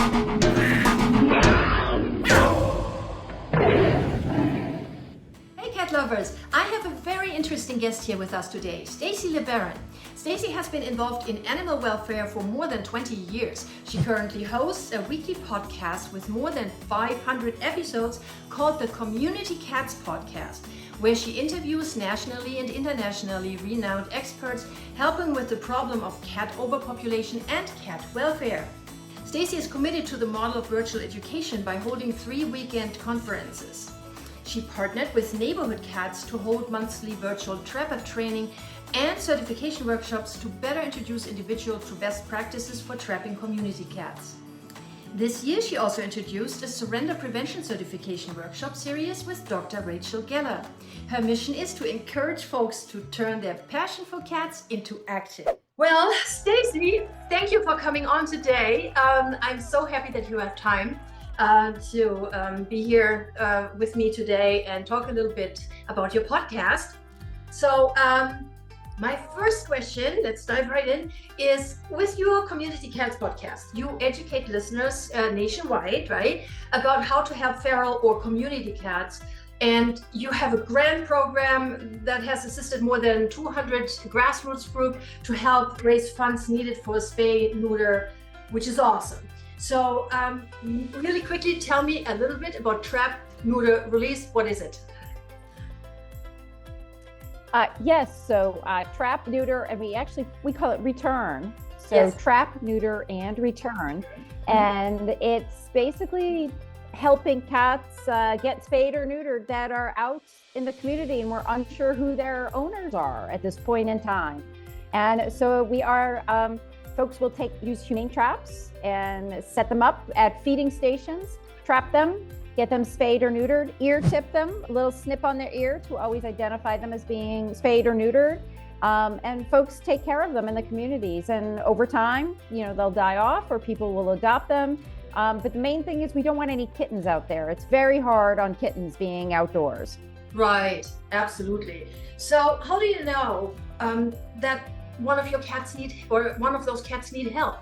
Hey cat lovers, I have a very interesting guest here with us today, Stacy LeBaron. Stacy has been involved in animal welfare for more than 20 years. She currently hosts a weekly podcast with more than 500 episodes called the Community Cats Podcast, where she interviews nationally and internationally renowned experts helping with the problem of cat overpopulation and cat welfare. Stacy is committed to the model of virtual education by holding 3 weekend conferences. She partnered with Neighborhood Cats to hold monthly virtual trapper training and certification workshops to better introduce individuals to best practices for trapping community cats. This year, she also introduced a surrender prevention certification workshop series with Dr. Rachel Geller. Her mission is to encourage folks to turn their passion for cats into action. Well, Stacy, thank you for coming on today. I'm so happy that you have time to be here with me today and talk a little bit about your podcast. So my first question, let's dive right in, is with your Community Cats podcast, you educate listeners nationwide, right, about how to help feral or community cats. And you have a grant program that has assisted more than 200 grassroots groups to help raise funds needed for spay neuter, which is awesome. So really quickly, tell me a little bit about Trap Neuter Release. What is it? Yes, so Trap, Neuter, and we call it Return. So yes. Trap, Neuter, and Return. And it's basically helping cats get spayed or neutered that are out in the community and we're unsure who their owners are at this point in time. And so we are, folks will use humane traps and set them up at feeding stations, trap them, get them spayed or neutered, ear tip them, a little snip on their ear to always identify them as being spayed or neutered. And folks take care of them in the communities. And over time, they'll die off or people will adopt them. But the main thing is we don't want any kittens out there. It's very hard on kittens being outdoors. Right, absolutely. So how do you know that one of your cats one of those cats need help?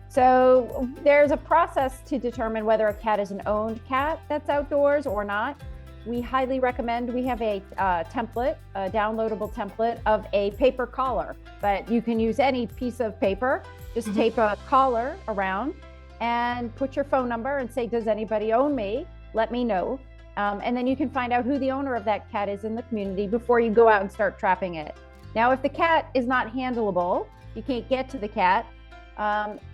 So there's a process to determine whether a cat is an owned cat that's outdoors or not. We highly recommend, we have a template, a downloadable template of a paper collar, but you can use any piece of paper, just tape a collar around and put your phone number and say, does anybody own me? Let me know. And then you can find out who the owner of that cat is in the community before you go out and start trapping it. Now, if the cat is not handleable, you can't get to the cat.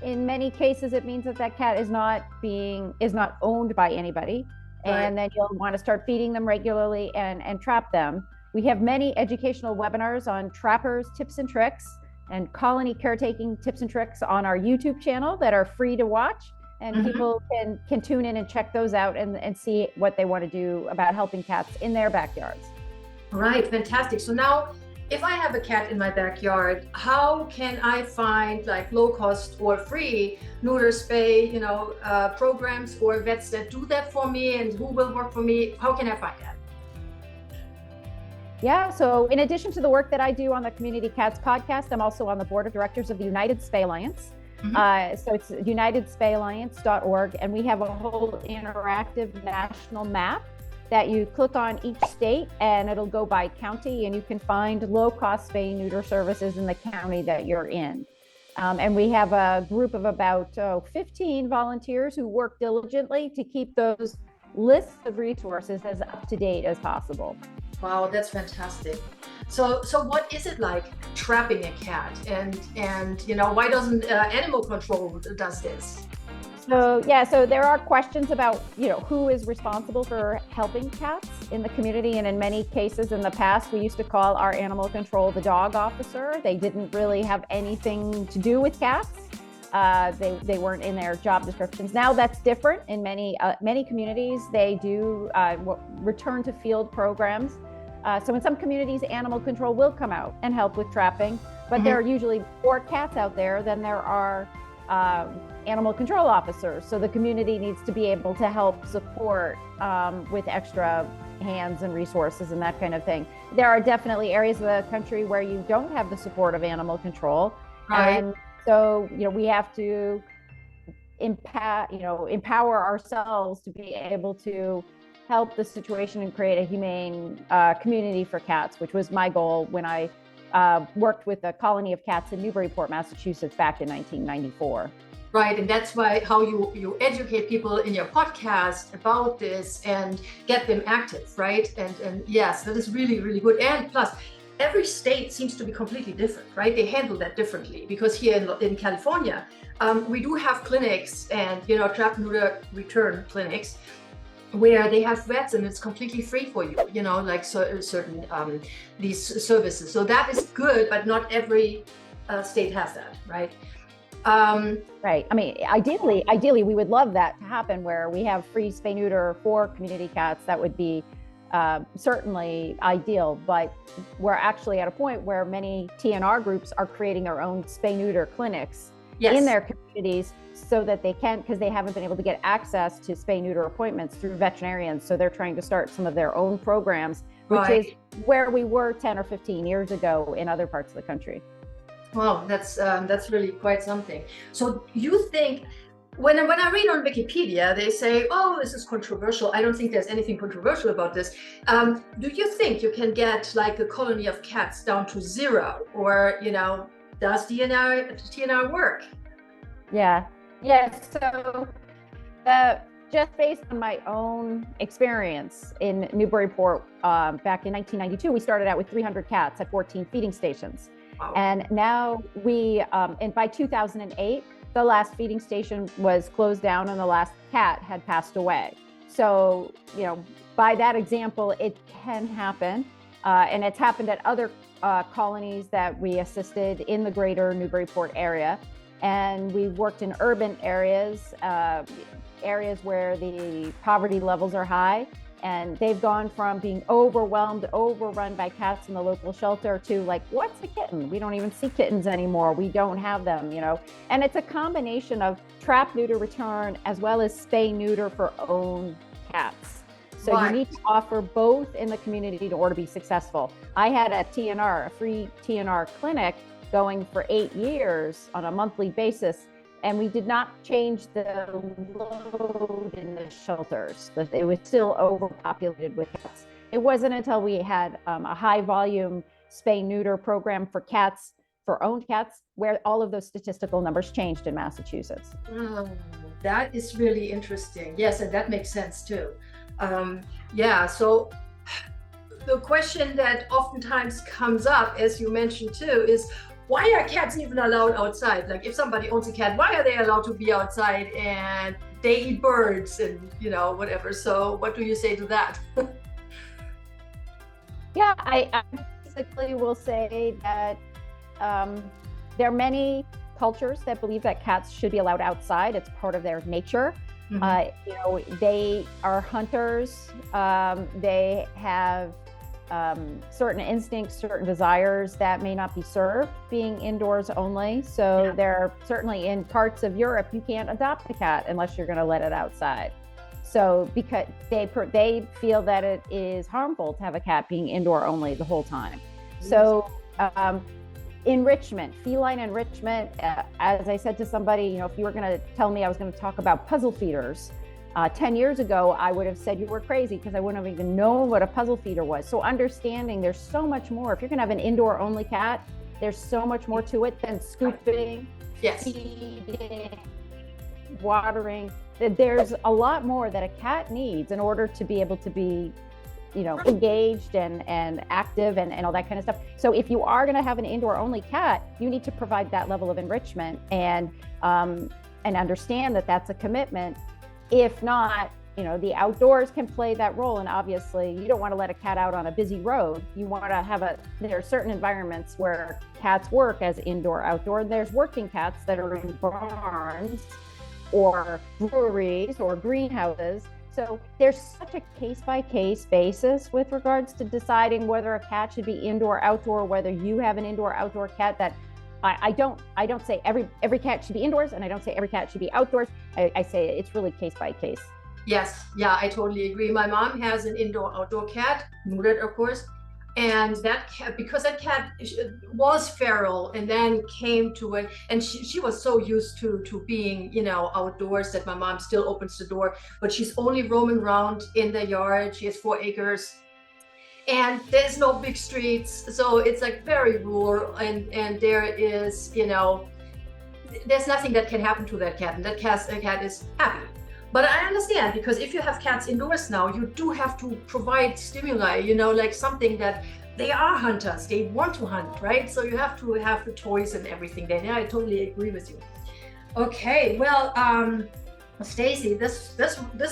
In many cases, it means that cat is not owned by anybody. Right. And then you'll want to start feeding them regularly and trap them. We have many educational webinars on trappers, tips and tricks, and colony caretaking tips and tricks on our YouTube channel that are free to watch. And people can tune in and check those out and see what they want to do about helping cats in their backyards. Right, fantastic. So now, if I have a cat in my backyard, how can I find like low cost or free neuter spay, programs or vets that do that for me and who will work for me? How can I find that? Yeah, so in addition to the work that I do on the Community Cats podcast, I'm also on the board of directors of the United Spay Alliance. So it's unitedspayalliance.org, and we have a whole interactive national map that you click on each state and it'll go by county and you can find low-cost spay neuter services in the county that you're in. And we have a group of about 15 volunteers who work diligently to keep those lists of resources as up to date as possible. Wow, that's fantastic. So what is it like trapping a cat and why doesn't animal control does this? So there are questions about, who is responsible for helping cats in the community. And in many cases in the past, we used to call our animal control the dog officer. They didn't really have anything to do with cats. They weren't in their job descriptions. Now that's different in many communities. They do return to field programs. So in some communities, animal control will come out and help with trapping, but there are usually more cats out there than there are animal control officers. So the community needs to be able to help support with extra hands and resources and that kind of thing. There are definitely areas of the country where you don't have the support of animal control. Right. And so, we have to empower ourselves to be able to help the situation and create a humane community for cats, which was my goal when I worked with a colony of cats in Newburyport, Massachusetts back in 1994. Right, and that's how you educate people in your podcast about this and get them active, right? And yes, that is really, really good. And plus, every state seems to be completely different, right? They handle that differently, because here in California, we do have clinics and, TrapNeuterReturn clinics where they have vets and it's completely free for you, like certain these services. So that is good, but not every state has that, right? Right. I mean, ideally, we would love that to happen where we have free spay neuter for community cats. That would be certainly ideal. But we're actually at a point where many TNR groups are creating their own spay neuter clinics in their communities so that they can, because they haven't been able to get access to spay neuter appointments through veterinarians. So they're trying to start some of their own programs, which is where we were 10 or 15 years ago in other parts of the country. Wow, that's really quite something. So you think, when I read on Wikipedia, they say, oh, this is controversial. I don't think there's anything controversial about this. Do you think you can get a colony of cats down to 0? Or, does TNR work? Yeah. So just based on my own experience in Newburyport, back in 1992, we started out with 300 cats at 14 feeding stations. Wow. And now and by 2008, the last feeding station was closed down and the last cat had passed away. So, by that example, it can happen. And it's happened at other colonies that we assisted in the greater Newburyport area. And we've worked in urban areas, areas where the poverty levels are high. And they've gone from being overwhelmed, overrun by cats in the local shelter to what's a kitten? We don't even see kittens anymore. We don't have them, And it's a combination of TrapNeuterReturn as well as spay neuter for own cats. So you need to offer both in the community in order to be successful. I had a free TNR clinic going for 8 years on a monthly basis. And we did not change the load in the shelters. It was still overpopulated with cats. It wasn't until we had a high volume spay neuter program for cats, for owned cats, where all of those statistical numbers changed in Massachusetts. Oh, that is really interesting. Yes, and that makes sense too. So the question that oftentimes comes up, as you mentioned too, is why are cats even allowed outside? Like if somebody owns a cat, why are they allowed to be outside and they eat birds and whatever? So what do you say to that? Yeah, I basically will say that there are many cultures that believe that cats should be allowed outside. It's part of their nature. Mm-hmm. They are hunters. They have certain instincts, certain desires that may not be served being indoors only. So there certainly in parts of Europe, you can't adopt a cat unless you're going to let it outside. So because they feel that it is harmful to have a cat being indoor only the whole time. So enrichment, feline enrichment, as I said to somebody, if you were going to tell me I was going to talk about puzzle feeders, 10 years ago, I would have said you were crazy because I wouldn't have even known what a puzzle feeder was. So understanding there's so much more. If you're going to have an indoor only cat, there's so much more to it than scooping, feeding, watering. There's a lot more that a cat needs in order to be able to be, engaged and active and all that kind of stuff. So if you are going to have an indoor only cat, you need to provide that level of enrichment and understand that that's a commitment. If not, the outdoors can play that role. And obviously you don't want to let a cat out on a busy road. You want to there are certain environments where cats work as indoor, outdoor. There's working cats that are in barns or breweries or greenhouses. So there's such a case-by-case basis with regards to deciding whether a cat should be indoor, outdoor, whether you have an indoor, outdoor cat. That I don't say every cat should be indoors, and I don't say every cat should be outdoors. I say it's really case by case. Yes, I totally agree. My mom has an indoor, outdoor cat, neutered, of course, And that cat, because that cat was feral and then came to it, and she was so used to being, you know, outdoors that my mom still opens the door, but she's only roaming around in the yard. She has 4 acres. And there's no big streets, so it's like very rural, and there is, you know, there's nothing that can happen to that cat, and that cat is happy. But I understand, because if you have cats indoors now, you do have to provide stimuli, you know, like something that they are hunters, they want to hunt, right? So you have to have the toys and everything there. Yeah, I totally agree with you. Okay, well, Stacy, this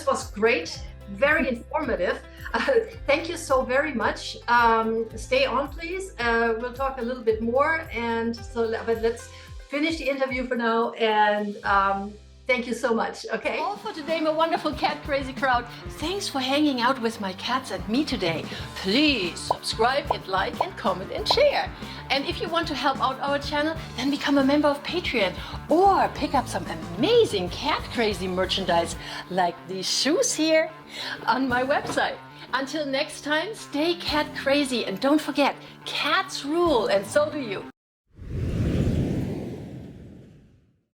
was great, very informative. Thank you so very much. Stay on, please. We'll talk a little bit more, and so, but let's finish the interview for now, and thank you so much. Okay. All for today, my wonderful cat crazy crowd. Thanks for hanging out with my cats and me today. Please subscribe and like and comment and share. And if you want to help out our channel, then become a member of Patreon or pick up some amazing cat crazy merchandise like these shoes here on my website. Until next time, stay cat crazy, and don't forget, cats rule, and so do you.